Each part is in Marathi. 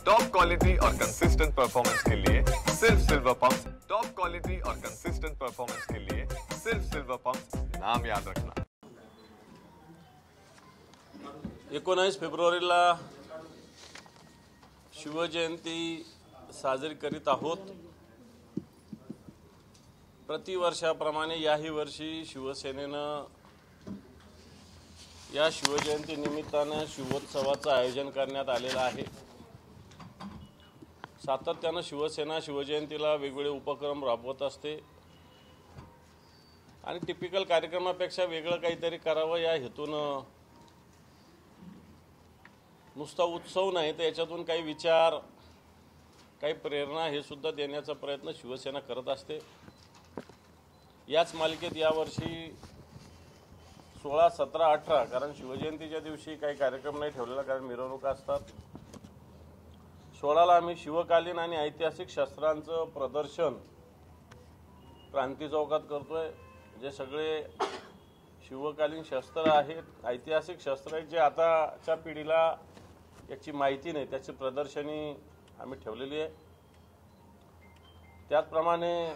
टॉप क्वालिटी और कंसिस्टेंट परफॉर्मेंस के लिए सिर्फ सिल्वर पंप्स। टॉप क्वालिटी और कंसिस्टेंट परफॉर्मेंस के लिए सिर्फ सिल्वर पंप्स, नाम याद रखना। 19 फेब्रुवारीला शिवजयंती साजरी करीत आहोत। प्रतिवर्षाप्रमाणे याही वर्षी शिवसेनेनं या शिवजयंती निमित्तानं शिवोत्सवाचं आयोजन करण्यात आलेलं आहे। सातत्यानं शिवसेना शिवजयंतीला वेगवेगळे उपक्रम राबवत असते आणि टिपिकल कार्यक्रमापेक्षा वेगळं काहीतरी करावं या हेतूनं नुसता उत्सव नाही तर याच्यातून काही विचार, काही प्रेरणा हे सुद्धा देण्याचा प्रयत्न शिवसेना करत असते। याच मालिकेत यावर्षी 16, 17, 18 कारण शिवजयंतीच्या दिवशी काही कार्यक्रम नाही ठेवलेला कारण मिरवणुका असतात। 16ला आम्ही शिवकालीन आणि ऐतिहासिक शस्त्रांचं प्रदर्शन क्रांती चौकात करतोय। जे सगळे शिवकालीन शस्त्र आहेत, ऐतिहासिक शस्त्र आहेत, जे आताच्या पिढीला याची माहिती नाही, त्याची प्रदर्शनी आम्ही ठेवलेली आहे। त्याचप्रमाणे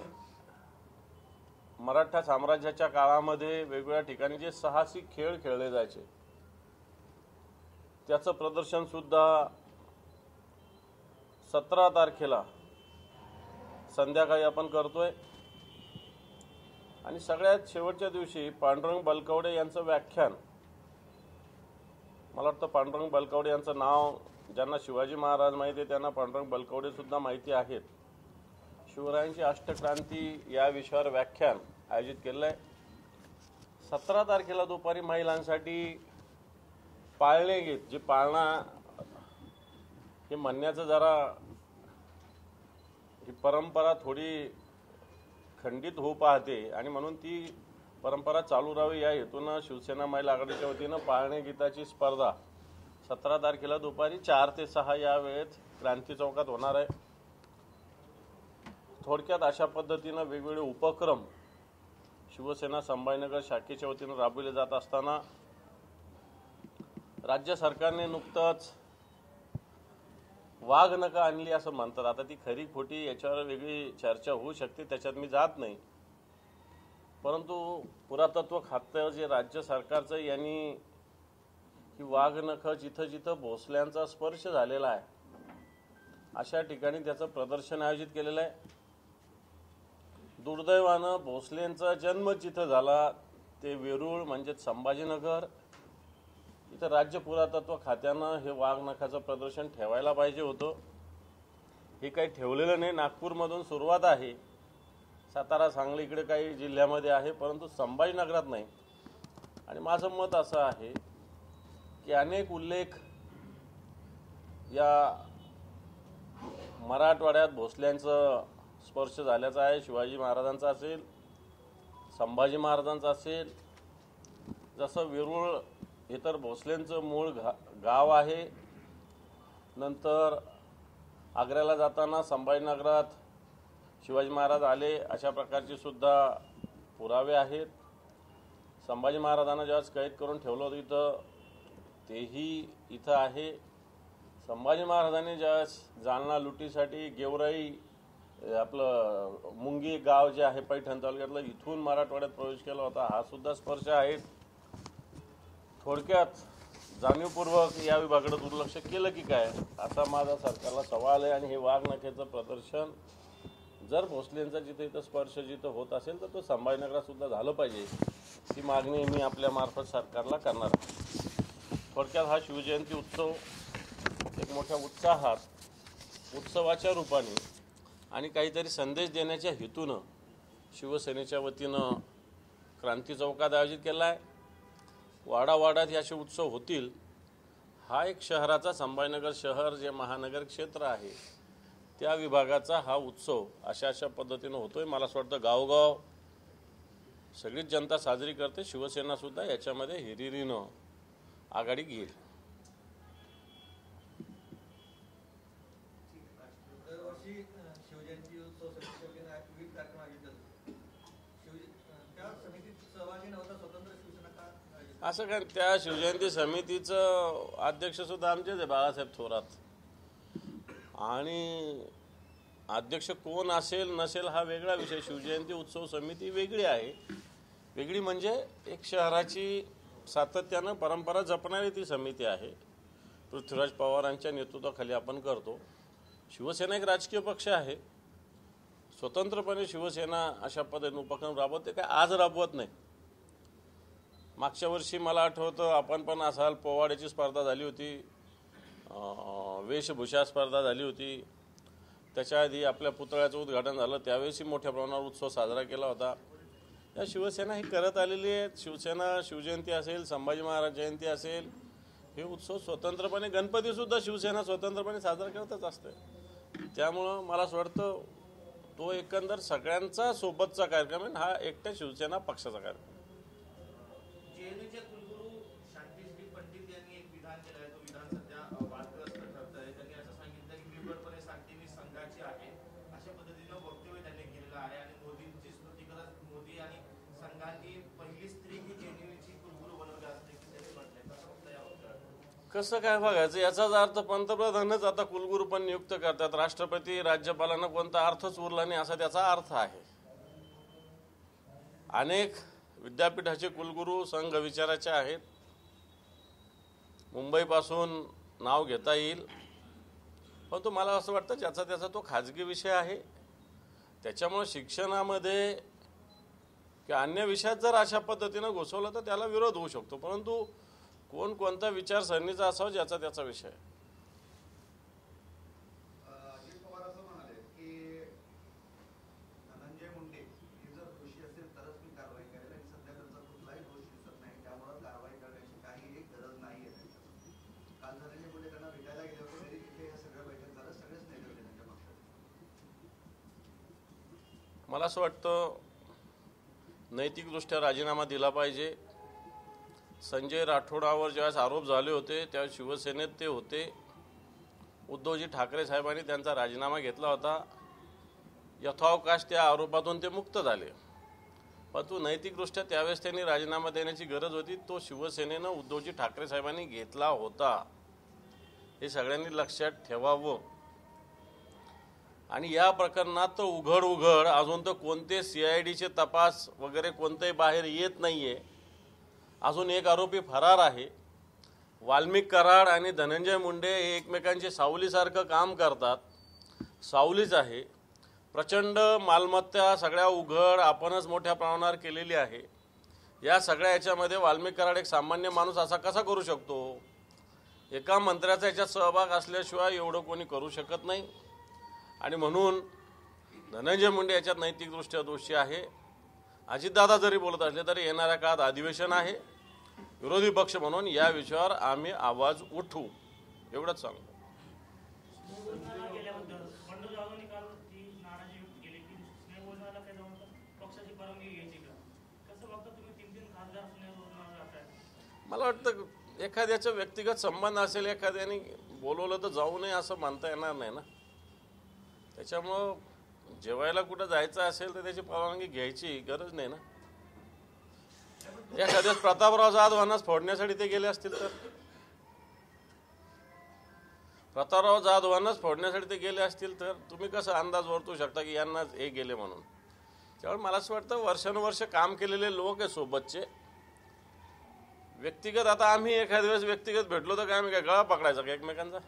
मराठा साम्राज्याच्या काळामध्ये वेगवेगळ्या ठिकाणी जे साहसी खेळ खेळले जायचे त्याचं प्रदर्शन सुद्धा 17 तारखेला संध्याकाळी आपण करतोय। आणि सगळ्यात शेवटच्या दिवशी पांडुरंग बलकवडे यांचं व्याख्यान, मला वाटतं पांडुरंग बलकवडे यांचं नाव ज्यांना शिवाजी महाराज माहिती आहे त्यांना पांडुरंग बलकवडे सुद्धा माहिती आहेत। शिवरायांची अष्टक्रांती या विषयावर व्याख्यान आयोजित केलं आहे। 17 तारखेला दुपारी महिलांसाठी पाळणे गीत, जे पाळणा हे म्हणण्याचं जरा ही परंपरा थोडी खंडित होऊ पाहते आणि म्हणून ती परंपरा चालू राहावी या हेतूनं शिवसेना महिला आघाडीच्या वतीनं पाळणे गीताची स्पर्धा 17 तारखेला दुपारी 4 ते 6 या वेळेत क्रांती चौकात होणार आहे। थोडक्यात अशा पद्धतीनं वेगवेगळे उपक्रम शिवसेना संभाजीनगर शाखेच्या वतीनं राबवले जात असताना राज्य सरकारने नुकतंच वाघ नका आणली असं म्हणतात। आता ती खरी खोटी याच्यावर वेगळी चर्चा होऊ शकते, त्याच्यात मी जात नाही। परंतु पुरातत्व खातं जे राज्य सरकारचं यांनी ही वाघ नखं जिथं जिथं भोसल्यांचा स्पर्श झालेला आहे अशा ठिकाणी त्याचं प्रदर्शन आयोजित केलेलं आहे। दुर्दैवानं भोसलेंचा जन्म जिथं झाला ते वेरूळ म्हणजे संभाजीनगर, इथं राज्य पुरातत्व खात्यानं हे वाघ नखाचं प्रदर्शन ठेवायला पाहिजे होतं। हे काही ठेवलेलं नाही। नागपूरमधून सुरुवात आहे, सातारा, सांगली इकडे काही जिल्ह्यामध्ये आहे, परंतु संभाजीनगरात नाही। आणि माझं मत असं आहे की अनेक उल्लेख या मराठवाड्यात भोसल्यांचं स्पर्श झाल्याचा आहे। शिवाजी महाराजांचा असेल, संभाजी महाराजांचा असेल, जसं वेरूळ हे तर भोसलेंचं मूळ गाव आहे। नंतर आग्र्याला जाताना संभाजीनगरात शिवाजी महाराज आले अशा प्रकारचे सुद्धा पुरावे आहेत। संभाजी महाराजांना ज्यावेळेस कैद करून ठेवलं होतं इथं तेही इथं आहे। संभाजी महाराजांनी ज्यावेळेस जालना लुटीसाठी गेवराई आपलं मुंगी गाव जे आहे पैठण तालुक्यातलं इथून मराठवाड्यात प्रवेश केला होता, हा सुद्धा स्पर्श आहे। थोडक्यात जाणीवपूर्वक या विभागाकडे दुर्लक्ष केलं की काय असा माझा सरकारला सवाल आहे। आणि हे वाघ नखेचं प्रदर्शन जर भोसलेंचा जिथे इथं स्पर्श जिथं होत असेल तर तो संभाजीनगरात सुद्धा झालं पाहिजे, ती मागणी मी आपल्या मार्फत सरकारला करणार आहे। थोडक्यात हा शिवजयंती उत्सव एक मोठ्या उत्साहात, उत्सवाच्या रूपाने आणि काहीतरी संदेश देण्याच्या हेतूनं शिवसेनेच्या वतीनं क्रांती चौकात आयोजित केला आहे। वाडावाडात हे असे उत्सव होतील। हा एक शहराचा, संभाजीनगर शहर जे महानगर क्षेत्र आहे त्या विभागाचा हा उत्सव अशा पद्धतीनं होतोय। मला असं वाटतं गावगाव सगळीच जनता साजरी करते, शिवसेना सुद्धा याच्यामध्ये हिरिरीनं आघाडी घेईल। शिवजयंती उत्सव समितीने विविध कार्यक्रम आयोजित झाले, त्या समितीत सहभागी नव्हता स्वतंत्र शिवसेना का? असं काय, त्या शिवजयंती समितीचं अध्यक्ष सुद्धा आमचेच आहे, बाळासाहेब थोरात। आणि अध्यक्ष कोण असेल नसेल हा वेगळा विषय. शिवजयंती उत्सव समिती वेगळी आहे. वेगळी म्हणजे एक शहराची सातत्यानं परंपरा जपणारी ती समिती आहे. पृथ्वीराज पवारांच्या नेतृत्वाखाली आपण करतो. शिवसेना एक राजकीय पक्ष आहे. स्वतंत्रपणे शिवसेना अशा पद्धतीने उपक्रम राबवते काय आज राबवत नाही. मागच्या वर्षी मला आठवतं आपण पण असाल पोवाड्याची स्पर्धा झाली होती, वेशभूषा स्पर्धा झाली होती. त्याच्या आधी आपल्या पुतळ्याचं उद्घाटन झालं त्यावेळेसही मोठ्या प्रमाणावर उत्सव साजरा केला होता. या शिवसेना ही करत आलेली आहे. शिवसेना शिवजयंती असेल, संभाजी महाराज जयंती असेल, हे उत्सव स्वतंत्रपणे, गणपतीसुद्धा शिवसेना स्वतंत्रपणे साजरा करतच असते. त्यामुळं मला असं वाटतं तो एकंदर सगळ्यांचा सोबतचा कार्यक्रम आहे. हा एकट्या शिवसेना पक्षाचा कार्यक्रम. जेएनयूचे कुलगुरू शांतिश्री पंडित यांनी एक विधान केलं आहे. तो विधान सध्या वादग्रस्त ठरत आहे. त्यांनी असं सांगितलं की बिळबळपणे सांगते मी संघाची आहे, अशा पद्धतीनं वक्तव्य त्यांनी केलेलं आहे. आणि मोदींची स्मृती करत मोदी आणि संघाची पहिली स्त्री ही जेएनयूची कुलगुरू बनवली असते की त्यांनी म्हटलंय. कसं होतं या वक्तव्यात? कसं काय बघायचं याचाच अर्थ पंतप्रधानच आता कुलगुरू पण नियुक्त करतात. राष्ट्रपती राज्यपालांना कोणता अर्थच उरला नाही असा त्याचा अर्थ आहे. अनेक विद्यापीठाचे कुलगुरू संघ विचाराचे आहेत. मुंबईपासून नाव घेता येईल. पण मला असं वाटतं ज्याचा त्याचा तो खाजगी विषय आहे. त्याच्यामुळे शिक्षणामध्ये किंवा अन्य विषयात जर अशा पद्धतीनं घुसवलं तर त्याला विरोध होऊ शकतो. परंतु कोण कोणत्या विचारसरणीचा असावा ज्याचा त्याचा विषय. अजित पवार असं म्हणाले की धनंजय मुंडे हे जर दोषी असेल तरच मी कारवाई करेल आणि सध्या त्यांचा कुठलाही दोष दिसत नाही, त्यामुळे कारवाई करण्याची काही एक गरज नाही आहे. काल धनंजय मुंडे त्यांना भेटायला गेले होते तरी तिथे हे सगळं बैठक झालं. सगळेच नेते होते त्यांच्या पक्षात. मला असं वाटतं नैतिकदृष्ट्या राजीनामा दिला पाहिजे. संजय राठोडावर ज्यावेळेस आरोप झाले होते त्यावेळेस शिवसेनेत ते होते. उद्धवजी ठाकरे साहेबांनी त्यांचा राजीनामा घेतला होता. यथावकाश त्या आरोपातून ते मुक्त झाले. परंतु नैतिकदृष्ट्या त्यावेळेस त्यांनी राजीनामा देण्याची गरज होती. तो शिवसेनेनं उद्धवजी ठाकरे साहेबांनी घेतला होता. हे सगळ्यांनी लक्षात ठेवावं. आणि या प्रकरणात तर उघड अजून तर कोणते CIDचे तपास वगैरे कोणतेही बाहेर येत नाहीये. अजून एक आरोपी फरार आहे. वाल्मिक कराड आणि धनंजय मुंडे हे एकमेकांचे सावलीसारखं काम करतात. सावलीच आहे. प्रचंड मालमत्ता सगळ्या उघड आपणच मोठ्या प्रमाणावर केलेली आहे. या सगळ्या याच्यामध्ये वाल्मिक कराड एक सामान्य माणूस असा कसा करू शकतो? एका मंत्र्याचा याच्यात सहभाग असल्याशिवाय एवढं कोणी करू शकत नाही. आणि म्हणून धनंजय मुंडे याच्यात नैतिकदृष्ट्या दोषी आहे. अजितदादा जरी बोलत असले तरी येणाऱ्या काळात अधिवेशन आहे. विरोधी पक्ष म्हणून या विषयावर आम्ही आवाज उठवू एवढंच सांगतो. मला वाटतं एखाद्याचा व्यक्तिगत संबंध असेल, एखाद्याने बोलवलं तर जाऊ नये असं म्हणता येणार नाही ना. त्याच्यामुळं जेवायला कुठं जायचं असेल तर त्याची परवानगी घ्यायची गरज नाही ना. एखाद्याच प्रतापराव जाधवांनाच फोडण्यासाठी ते गेले असतील तर प्रतापराव जाधवांनाच फोडण्यासाठी ते गेले असतील तर तुम्ही कसं अंदाज वर्तवू शकता की यांनाच हे गेले म्हणून? त्यामुळे मला असं वाटतं वर्षानुवर्ष काम केलेले लोक आहे सोबतचे. व्यक्तिगत आता आम्ही एखाद्या वेळेस व्यक्तिगत भेटलो तर काय आम्ही काय गळा पकडायचा का एकमेकांचा?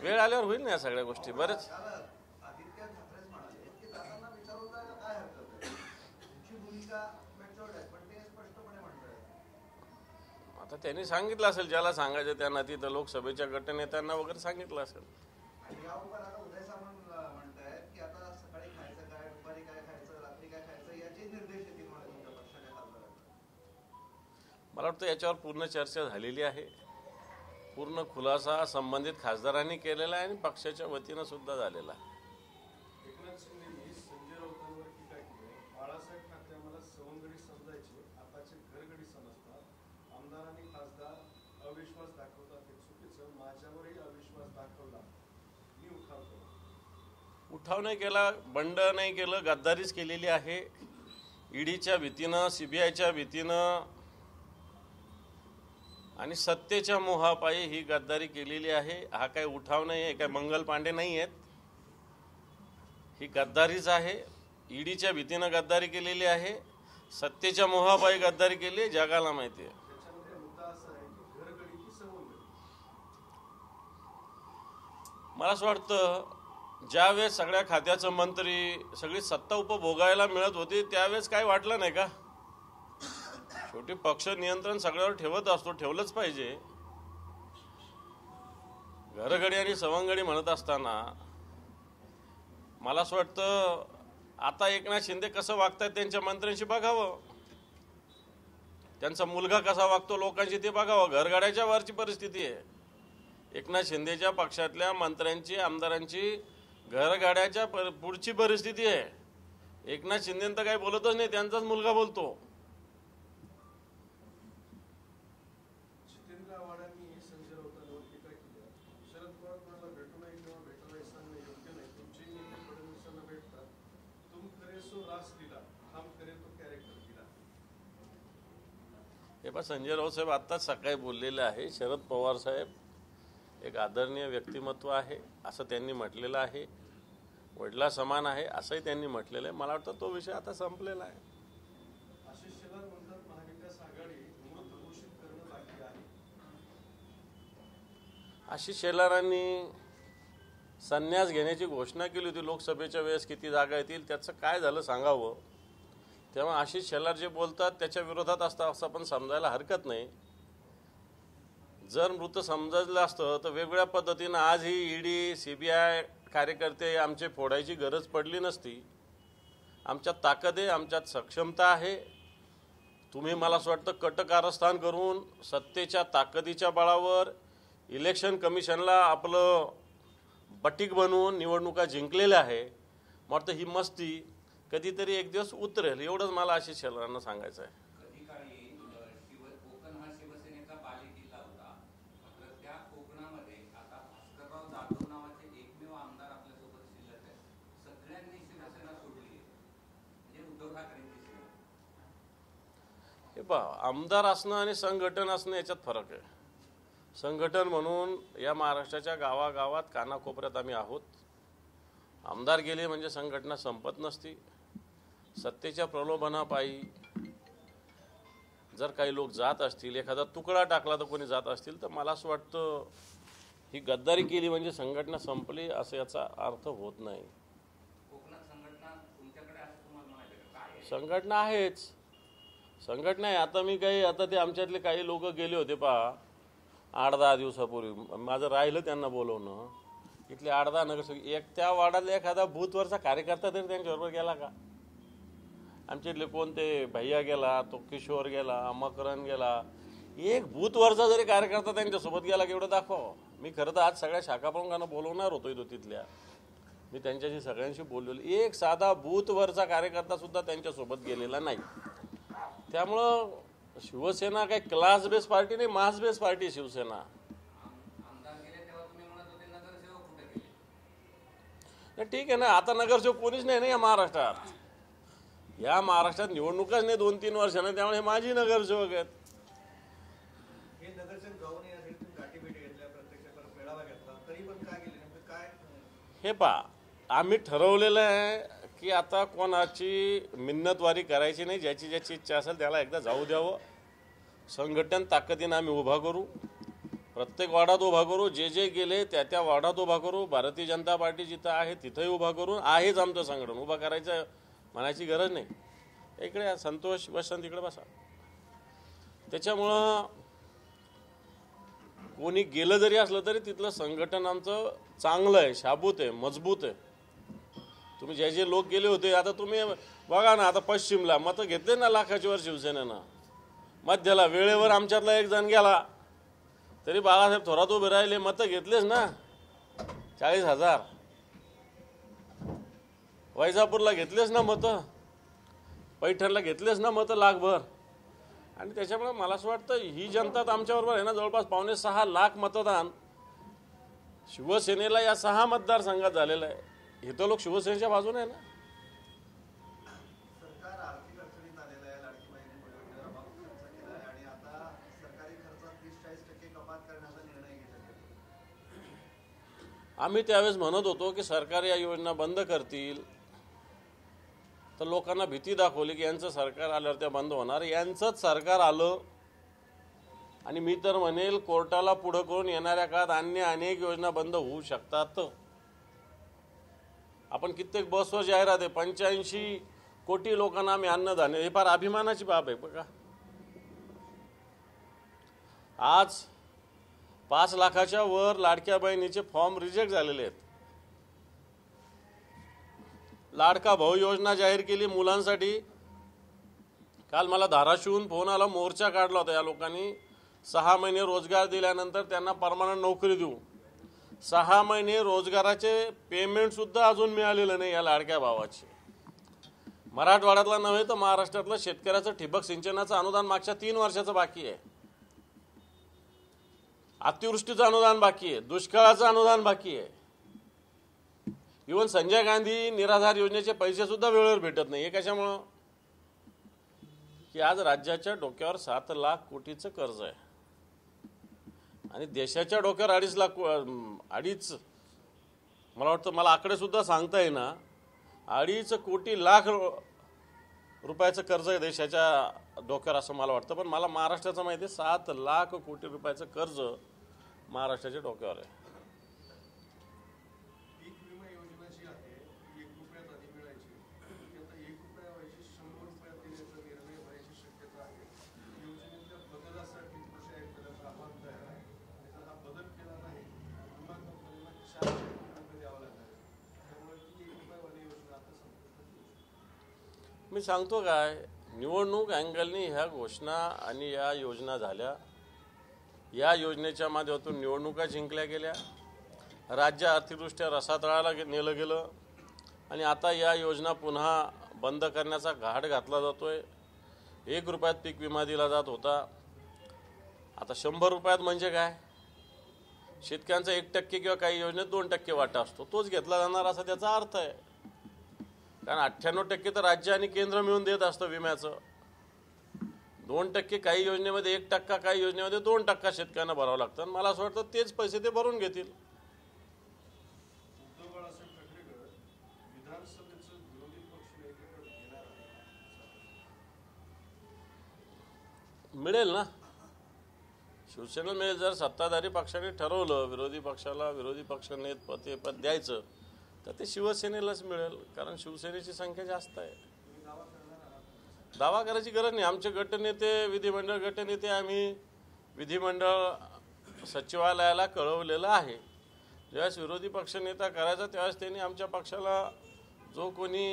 वेळ आल्यावर होईल ना या सगळ्या गोष्टी. बरेच आदित्य ठाकरेच म्हणाले की दादांना विचारून जायला काय हरकत आहे, तुमची भूमिका मॅच्युअर्ड आहे, पण ते स्पष्टपणे म्हणतात. आता त्यांनी सांगितलं असेल ज्याला सांगायचं त्यांना, तिथं लोकसभेच्या गटनेत्यांना वगैरे सांगितलं असेल. आणि यावर आता उदय सामंत म्हणतायत की आता सकाळी खायचं काय, दुपारी काय खायचं, रात्री काय खायचं याचे निर्देश येतील मला तुमच्या पक्षाच्या खासदारांना. मला वाटतं याच्यावर पूर्ण चर्चा झालेली आहे. पूर्ण खुलासा संबंधित खासदारांनी केलेला आहे आणि पक्षाच्या वतीनं सुद्धा झालेला आहे. एकनाथ शिंदेंनी संजय राऊतांवर टीका केली. बाळासाहेब ठाकरे आम्हाला सवंगडी समजायचे, आताचे घरगडी समजतात. आमदार आणि खासदार अविश्वास दाखवतात हे चुकीचं. माझ्यावरही अविश्वास दाखवला, मी उठाव केला. उठाव नाही केला, बंड नाही केलं, गद्दारीच केलेली आहे. ईडीच्या भीतीनं, CBIच्या भीतीनं आणि सत्तेच्या मोहापायी ही गद्दारी केलेली आहे. हा काही उठाव नाही आहे, काही मंगल पांडे नाही आहेत. ही गद्दारीच आहे. ईडीच्या भीतीनं गद्दारी केलेली आहे. सत्तेच्या मोहापायी गद्दारी केली आहे, जगाला माहिती आहे. त्याच्यामध्ये मुद्दा असा आहे की घरगडी की सवंगडी. मला असं वाटतं ज्यावेळेस सगळ्या खात्याचं मंत्री सगळी सत्ता उपभोगायला मिळत होती त्यावेळेस काय वाटलं नाही का? शेवटी पक्ष नियंत्रण सगळ्यावर ठेवत असतो, ठेवलंच पाहिजे. घरगडी आणि सवंगडी म्हणत असताना मला असं वाटतं आता एकनाथ शिंदे कसं वागतायत त्यांच्या मंत्र्यांशी बघावं, त्यांचा मुलगा कसा वागतो लोकांशी ते बघावं. घरगाड्याच्या वरची परिस्थिती आहे. एकनाथ शिंदेच्या पक्षातल्या मंत्र्यांची आमदारांची घरगाड्याच्या पुढची परिस्थिती आहे. एकनाथ शिंदे तर काही बोलतच नाही, त्यांचाच मुलगा बोलतो. जितेंद्र आव्हाडांनी संजय राऊतांवर टीका केली. शरद पवार कोणाला भेटू नाही किंवा भेटू नाही सांगणं योग्य नाही. तुमचे नेते फडणवीसांना भेटतात. तुम करे सो रास दिला, हम करे तो कॅरेक्टर दिला. हे पहा, संजय राऊत साहेब आत्ताच सकाळी बोललेले आहे. शरद पवार साहेब एक आदरणीय व्यक्तिमत्व आहे असं त्यांनी म्हटलेलं आहे. वडिला समान आहे असंही त्यांनी म्हटलेलं आहे. मला वाटतं तो विषय आता संपलेला आहे. आशिष शेलार म्हणतात महाविकास आघाडी मृत घोषित करणं बाकी आहे. आशिष शेलारांनी संन्यास घेण्याची घोषणा केली होती लोकसभेच्या वेळेस. किती जागा येतील त्याचं काय झालं सांगावं. तेव्हा आशिष शेलार जे बोलतात त्याच्या विरोधात असतं असं पण समजायला हरकत नाही. जर मृत समजलं असतं तर वेगवेगळ्या पद्धतीनं आज ही ईडी CBI कार्यकर्ते आमचे फोडायची गरज पडली नसती. आमच्यात ताकद आहे, आमच्यात सक्षमता आहे. तुम्ही मला असं वाटतं कटकारस्थान करून सत्तेच्या ताकदीच्या बळावर इलेक्शन कमिशनला आपलं बटीक बनवून निवडणुका जिंकलेल्या आहे. मला वाटतं ही मस्ती कधीतरी एक दिवस उतरेल, एवढंच मला आशिष शेलारांना सांगायचं आहे. कधी काळी कोकण हा शिवसेनेचा बालेकिल्ला होता. मात्र त्या कोकणामध्ये आता भास्करराव जाधव नावाचे एकमेव आमदार आपल्यासोबत शिल्लक आहेत. सगळ्यांनी शिवसेना सोडली आहे, म्हणजे उद्धव ठाकरेंची सेना. हे पहा, आमदार असणं आणि संघटन असणं याच्यात फरक आहे. संघटन म्हणून या महाराष्ट्राच्या गावागावात कानाकोपऱ्यात आम्ही आहोत. आमदार गेले म्हणजे संघटना संपत नसती. सत्तेच्या प्रलोभनापायी जर काही लोक जात असतील, एखादा तुकडा टाकला तर कोणी जात असतील, तर मला असं वाटतं ही गद्दारी केली म्हणजे संघटना संपली असं याचा अर्थ होत नाही. कोकणात संघटना तुमच्याकडे असं तुम्हाला म्हणायचं का? काय आहे? संघटना आहेच, संघटना आहे. आता ते आमच्यातले काही लोक गेले होते पहा 8-10 दिवसापूर्वी. माझं राहिलं त्यांना बोलवणं. इथले 8-10 नगरसेवक, एक त्या वार्डातला एखादा बूथवरचा कार्यकर्ता तरी त्यांच्याबरोबर गेला का? आमच्या इथले कोणते भैया गेला, तो किशोर गेला, मकरन गेला. एक बूथवरचा जरी कार्यकर्ता त्यांच्यासोबत गेला की एवढं दाखवा. मी खरं तर आज सगळ्या शाखा प्रमुखांना बोलवणार होतो इथं तिथल्या. मी त्यांच्याशी सगळ्यांशी बोललेलो. एक साधा बूथवरचा कार्यकर्ता सुद्धा त्यांच्यासोबत गेलेला नाही. त्यामुळं शिवसेना काही क्लास बेस पार्टी नाही, मास बेस पार्टी शिवसेना. आमदार गेले तेव्हा तुम्ही म्हणत होते नगरसेवक कुठे गेले? नाही, ठीक आहे ना. आता नगरसेवक कोणीच नाही ना या महाराष्ट्रात. या महाराष्ट्रात निवडणुकाच नाही 2-3 वर्षांना. त्यामुळे हे माझी नगरसेवक आहेत. हे नगरसेवक जाऊन यासाठी तुम्ही गाठीभेटी घेतल्या, प्रत्यक्ष मेळावा घेतला, तरी पण काय केले नेमकं काय? हे पहा, आम्ही ठरवलेलं आहे की आता कोणाची मिन्नतवारी करायची नाही. ज्याची ज्याची इच्छा असेल त्याला एकदा जाऊ द्यावं. संघटन ताकदीनं आम्ही उभा करू, प्रत्येक वार्डात उभा करू. जे जे गेले त्या त्या वार्डात उभा करू. भारतीय जनता पार्टी जिथं आहे तिथंही उभा करू. आहेच आमचं संघटन, उभा करायचं म्हणायची गरज नाही. इकडे संतोष वसंत इकडे बसा. त्याच्यामुळं कोणी गेलं जरी असलं तरी तिथलं संघटन आमचं चांगलं आहे, शाबूत आहे, मजबूत आहे. तुम्ही जे जे लोक गेले होते, आता तुम्ही बघा ना, आता पश्चिमला मतं घेतले ना लाखाच्या वर शिवसेनेनं. मध्याला वेळेवर आमच्यातला एक जण गेला तरी बाळासाहेब थोरात उभे राहिले, मतं घेतलेच ना 40,000. वैजापूरला घेतलेच ना मतं, पैठणला घेतलेच ना मतं लाखभर. आणि त्याच्यामुळे मला असं वाटतं ही जनता आमच्याबरोबर आहे ना. जवळपास 5.25 लाख मतदान शिवसेनेला या 6 मतदारसंघात झालेलं आहे. हे तर लोक शिवसेनेच्या बाजूने आहे ना. सरकार आर्थिक अडचणीत आलेलं आहे. लाडकी बहिणी योजनेवर अमाप खर्च केला आहे आणि आता सरकारी खर्चात 30-40 आम्ही त्यावेळेस म्हणत होतो की सरकार या योजना बंद करतील, तर लोकांना भीती दाखवली की यांचं सरकार आल्यावर त्या बंद होणार. यांचंच सरकार आलं आणि मी तर म्हणेल कोर्टाला पुढं करून येणाऱ्या काळात अन्य अनेक योजना बंद होऊ शकतात. आपण कित्येक बसवर जाहिरात आहे, 85 कोटी लोकांना आम्ही अन्नधान्य, हे फार अभिमानाची बाब आहे बघा. आज 5 लाखाच्या वर लाडक्या बहिणीचे फॉर्म रिजेक्ट झालेले आहेत. लाडका भाऊ योजना जाहीर केली मुलांसाठी. काल मला धाराशिवहून फोन आला, मोर्चा काढला होता या लोकांनी. 6 महिने रोजगार दिल्यानंतर त्यांना परमनंट नोकरी देऊ. 6 महिने रोजगाराचे पेमेंट सुद्धा अजून मिळालेलं नाही या लाडक्या भावाचे. मराठवाड्यातला नव्हे तर महाराष्ट्रातलं शेतकऱ्याचं ठिबक सिंचनाचं अनुदान मागच्या 3 वर्षाचं बाकी आहे. अतिवृष्टीचं अनुदान बाकी आहे, दुष्काळाचं अनुदान बाकी आहे. इव्हन संजय गांधी निराधार योजनेचे पैसे सुद्धा वेळेवर भेटत नाही. हे कशामुळं? की आज राज्याच्या डोक्यावर 7 लाख कोटीचं कर्ज आहे आणि देशाच्या डोक्यावर 2.5 मला वाटतं, मला आकडे सुद्धा सांगता येईना, 2.5 कोटी लाख रुपयाचं कर्ज आहे देशाच्या डोक्यावर असं मला वाटतं. पण मला महाराष्ट्राचं माहिती आहे 7 लाख कोटी रुपयाचं कर्ज महाराष्ट्राच्या डोक्यावर आहे. पीक विमा योजना जी आहे ती 1 रुपयात आधी मिळायची, ती आता 1 रुपयाऐवजी 100 रुपयात देण्याचा निर्णय व्हायची शक्यता आहे. योजनेच्या बदलासाठी कृषी आयुक्तांचा आव्हान तयार आहे आणि जर हा बदल केला नाही विमा कंपनीला 4 रुपये द्यावा लागणार आहे. त्यामुळे ती 1 रुपयावाली योजना आता संपुष्टात. मी सांगतो काय, निवडणूक अँगलनी ह्या घोषणा आणि या योजना झाल्या. या योजनेच्या माध्यमातून निवडणुका जिंकल्या गेल्या, राज्य आर्थिकदृष्ट्या रसातळाला नेलं गेलं आणि आता या योजना पुन्हा बंद करण्याचा घाट घातला जातोय. 1 रुपयात पीक विमा दिला जात होता, आता 100 रुपयात. म्हणजे काय, शेतकऱ्यांचा 1% किंवा काही योजनेत 2% वाटा असतो, तोच घेतला जाणार असा त्याचा अर्थ आहे. कारण 98% तर राज्य आणि केंद्र मिळून देत असतं विम्याचं. 2% काही योजनेमध्ये 1%, काही योजनेमध्ये 2% शेतकऱ्यांना भरावं लागतं. मला असं वाटतं तेच पैसे ते भरून घेतील. उद्धव बाळासाहेब ठाकरेंकडे विधानसभेचं विरोधी पक्ष नेतेपद घेणार आहे. मिळेल ना, शिवसेनेला मिळेल. जर सत्ताधारी पक्षाने ठरवलं विरोधी पक्षाला विरोधी पक्ष नेतेपद द्यायचं तर ते शिवसेनेलाच मिळेल, कारण शिवसेनेची संख्या जास्त आहे. दावा करायची गरज नाही. आमचे गटनेते, विधिमंडळ गटनेते आम्ही विधिमंडळ सचिवालयाला कळवलेलं आहे. ज्यावेळेस विरोधी पक्ष नेता करायचा त्यावेळेस त्यांनी आमच्या पक्षाला जो कोणी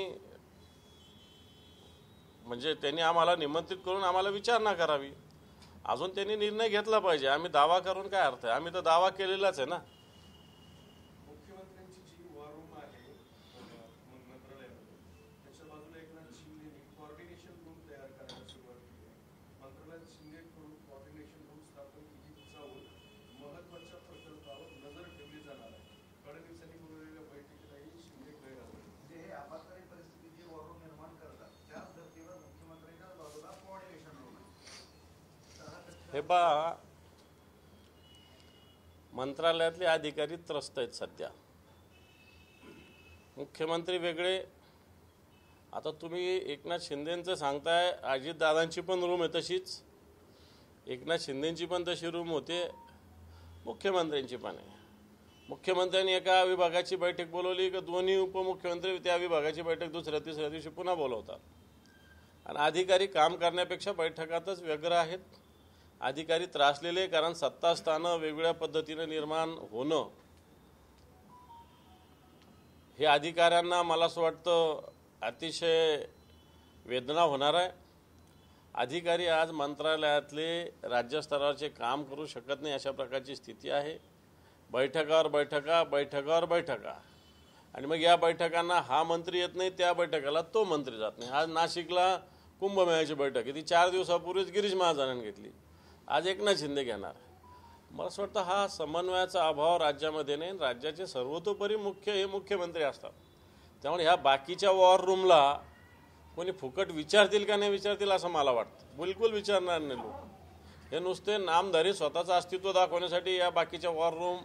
म्हणजे त्यांनी आम्हाला निमंत्रित करून आम्हाला विचारणा करावी. अजून त्यांनी निर्णय घेतला पाहिजे. आम्ही दावा करून काय अर्थ आहे? आम्ही तर दावा केलेलाच आहे ना. मुख्यमंत्र्यांची जी वॉर रूम आहे मंत्रालयामध्ये, त्याच्या बाजूला एकनाथ शिंदेनी कोऑर्डिनेशन रूम तयार करायला सुरुवात केली आहे. मंत्रालयात शिंदेकडून कोऑर्डिनेशन रूम स्थापन केली जाऊन महत्वाच्या प्रकल्पावर नजर ठेवली जाणार आहे. फडणवीसांनी बोलवलेल्या बैठकीलाही शिंदे गैर हजर. जे हे आपत्कालीन परिस्थितीत जे वॉर रूम निर्माण करतात त्याच धर्तीवर मुख्यमंत्र्यांच्या बाजूला कोऑर्डिनेशन रूम आहे. हे पहा, मंत्रालयातले अधिकारी त्रस्त आहेत सध्या. मुख्यमंत्री वेगळे. आता तुम्ही एकनाथ शिंदेंचं सांगताय, अजितदादांची पण रूम आहे तशीच, एकनाथ शिंदेंची पण तशी रूम होते, मुख्यमंत्र्यांची पण आहे. मुख्यमंत्र्यांनी एका विभागाची बैठक बोलवली की दोन्ही उपमुख्यमंत्री त्या विभागाची बैठक दुसऱ्या तिसऱ्या दिवशी पुन्हा बोलवतात. आणि अधिकारी काम करण्यापेक्षा बैठकातच व्यग्र आहेत. अधिकारी त्रासलेले, कारण सत्तास्थानं वेगवेगळ्या पद्धतीने निर्माण होणं हे अधिकाऱ्यांना मला असं वाटतं अतिशय वेदना होणार आहे. अधिकारी आज मंत्रालयातले राज्यस्तरावरचे काम करू शकत नाही अशा प्रकारची स्थिती आहे. बैठकावर बैठका, बैठकावर बैठका, आणि मग या बैठकांना हा मंत्री येत नाही, त्या बैठकाला तो मंत्री जात नाही. आज नाशिकला कुंभमेळ्याची बैठक आहे, ती 4 दिवसापूर्वीच गिरीश महाजनांनी घेतली, आज एकनाथ शिंदे घेणार. मला असं वाटतं हा समन्वयाचा अभाव राज्यामध्ये नाही. राज्याचे सर्वतोपरी मुख्य हे मुख्यमंत्री असतात. त्यामुळे ह्या बाकीच्या वॉर रूमला कोणी फुकट विचारतील का नाही विचारतील असं मला वाटतं. बिलकुल विचारणार नाही लोक. हे नुसते नामधारी स्वतःचं अस्तित्व दाखवण्यासाठी या बाकीच्या वॉर रूम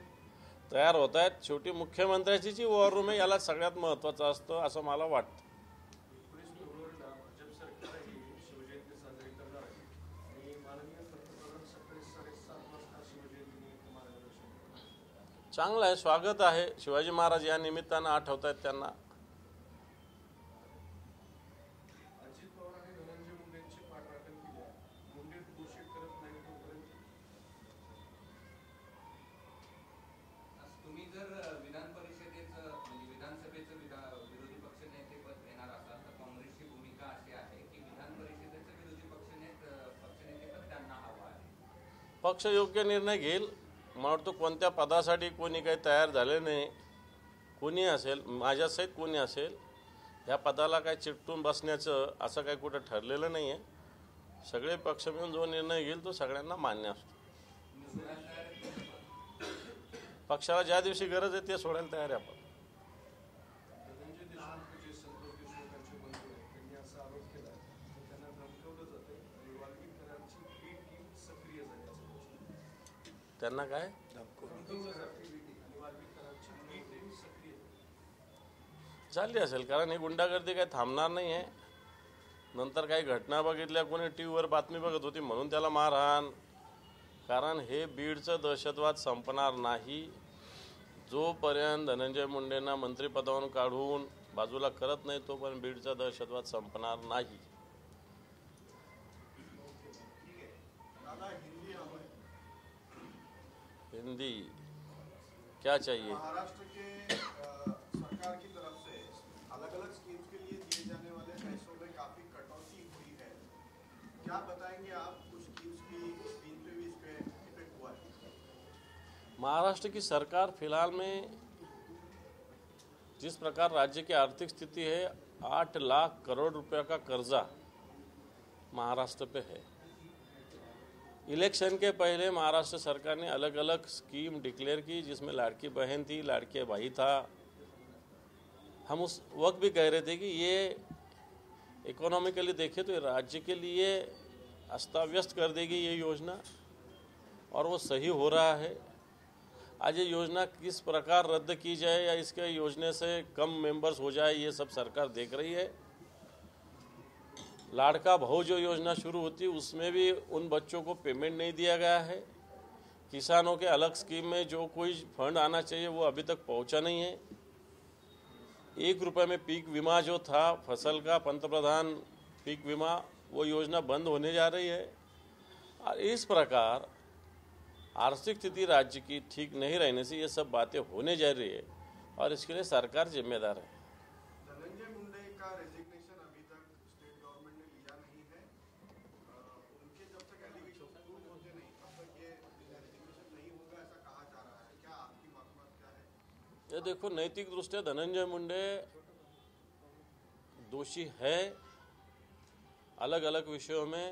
तयार होत आहेत. शेवटी मुख्यमंत्र्याची जी वॉर रूम आहे याला सगळ्यात महत्त्वाचं असतं असं मला वाटतं. 19 फेब्रुवारीला भाजप सरकारही शिवजयंती साजरी करणार आहे आणि माननीय पंतप्रधान सकाळी 7:30 वाजता शिवजयंतीनिमित्त मार्गदर्शन करणार. चांगलं आहे, स्वागत आहे. शिवाजी महाराज या निमित्तानं आठवत आहेत त्यांना. अजित पवार आणि धनंजय मुंडेंची पाठराखण केली आहे. मुंडे दोषी करत नाही तोपर्यंत तुम्ही जर विधान परिषदेचं म्हणजे विधानसभेचं विरोधी पक्षनेतेपद घेणार असाल तर काँग्रेसची भूमिका अशी आहे की विधान परिषदेचं विरोधी पक्षनेतेपद त्यांना हवं आहे. पक्ष योग्य निर्णय घेईल. मला वाटतं कोणत्या पदासाठी कोणी काही तयार झाले नाही. कोणी असेल, माझ्यासहित कोणी असेल, ह्या पदाला काही चिकटून बसण्याचं असं काही कुठं ठरलेलं नाही आहे. सगळे पक्ष मिळून जो निर्णय घेईल तो सगळ्यांना मान्य असतो. पक्षाला ज्या दिवशी गरज आहे ते सोडायला तयार आहे आपण. धनंजय देशमुख जे संतोष देशमुखांचे बंधू आहेत त्यांनी असा आरोप केला की त्यांना धमकवलं जाते आणि वाल्मिकरांची बी टीम सक्रिय झाल्याचं. त्यांना काय धमकवलं जाते आणि वाल्मिकरांची बी टीम सक्रिय झाली असेल, कारण ही गुंडागर्दी काही थांबणार नाही आहे. नंतर काही घटना बघितल्या, कोणी टी व्हीवर बातमी बघत होती म्हणून त्याला मारहाण. कारण हे बीडचं दहशतवाद संपणार नाही. जोपर्यंत धनंजय मुंडेंना मंत्रिपदावरून काढून बाजूला करत नाही तोपर्यंत बीडचा दहशतवाद संपणार नाही. हिंदी क्या चाहिए? महाराष्ट्र के सरकार की तरफ से अलग अलग स्कीम्स के लिए दिए जाने वाले पैसों में काफी कटौती हुई है. क्या बताएंगे आप? कुछ स्कीम्स की स्क्रीन पे भी इस पे इफेक्ट हुआ है. महाराष्ट्र की सरकार फिलहाल में जिस प्रकार राज्य की आर्थिक स्थिति है, 8 लाख करोड़ रुपए का कर्जा महाराष्ट्र पे है. इलेक्शन के पहले महाराष्ट्र सरकार ने अलग अलग स्कीम डिक्लेयर की जिसमें लाड़की बहन थी, लाड़के भाई था. हम उस वक्त भी कह रहे थे कि ये इकोनॉमिकली देखें तो राज्य के लिए अस्ताव्यस्त कर देगी ये योजना, और वो सही हो रहा है. आज ये योजना किस प्रकार रद्द की जाए या इसके योजना से कम मेंबर्स हो जाए ये सब सरकार देख रही है. लाड़का भाऊ जो योजना शुरू होती उसमें भी उन बच्चों को पेमेंट नहीं दिया गया है. किसानों के अलग स्कीम में जो कोई फंड आना चाहिए वो अभी तक पहुंचा नहीं है. 1 रुपये में पीक बीमा जो था फसल का, पंतप्रधान पीक बीमा, वो योजना बंद होने जा रही है. और इस प्रकार आर्थिक स्थिति राज्य की ठीक नहीं रहने से ये सब बातें होने जा रही है और इसके लिए सरकार जिम्मेदार है. धनंजय मुंडे का रेजिग्नेशन अभी तक स्टेट गवर्नमेंट ने लिया नहीं है. उनके जब तक एलिगेशन प्रूव होते नहीं तब तक ये रेजिग्नेशन नहीं होगा ऐसा कहा जा रहा है. क्या आपकी मत क्या है? ये देखो, नैतिक दृष्टया धनंजय मुंडे दोषी है. अलग अलग विषयों में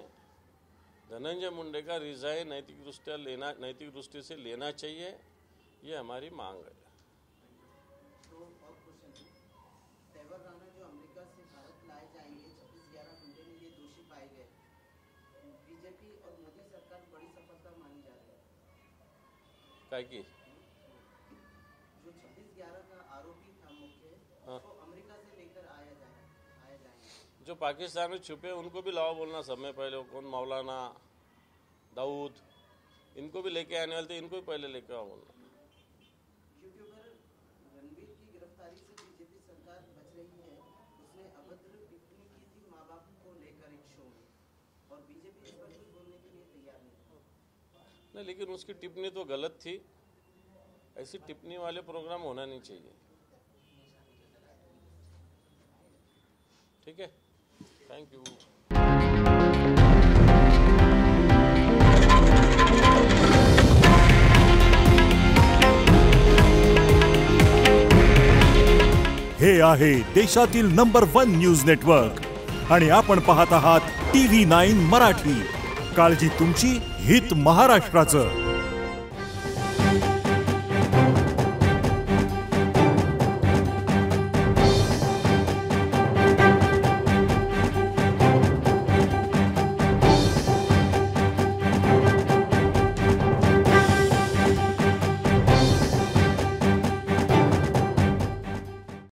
धनंजय मुंडे का रिजाइन नैतिक दृष्टि से लेना चाहिए, ये हमारी मांग है. तो और क्वेश्चन है, तेवर राणा जो अमेरिका से भारत लाए जाएंगे 26/11 घंटे में ये दोषी पाए गए. बीजेपी और मोदी सरकार बड़ी सफलता मानी जा रही है. काय की जो 26/11 का आरोपी था मुख्य, उसको अमेरिका से लेकर आया जाएगा. जो पाकिस्तान में छुपे उनको भी लाओ बोलना. समय पहले कौन, मौलाना दाऊद, इनको भी लेके आने वाले थे, इनको भी पहले लेके आओ बोलना. यूट्यूबर रणवीर की गिरफ्तारी से बीजेपी सरकार बच रही है. उसने अभद्र टिप्पणी की थी माँ बाप को लेकर एक शो में, और बीजेपी इस पर कुछ बोलने के लिए तैयार नहीं. लेकिन उसकी टिप्पणी तो गलत थी. ऐसी टिप्पणी वाले प्रोग्राम होना नहीं चाहिए. ठीक है, थैंक यू. हे आहे देशातील नंबर 1 न्यूज नेटवर्क आणि आपण पाहत आहात TV9 मराठी. काळजी तुमची, हित महाराष्ट्राचं.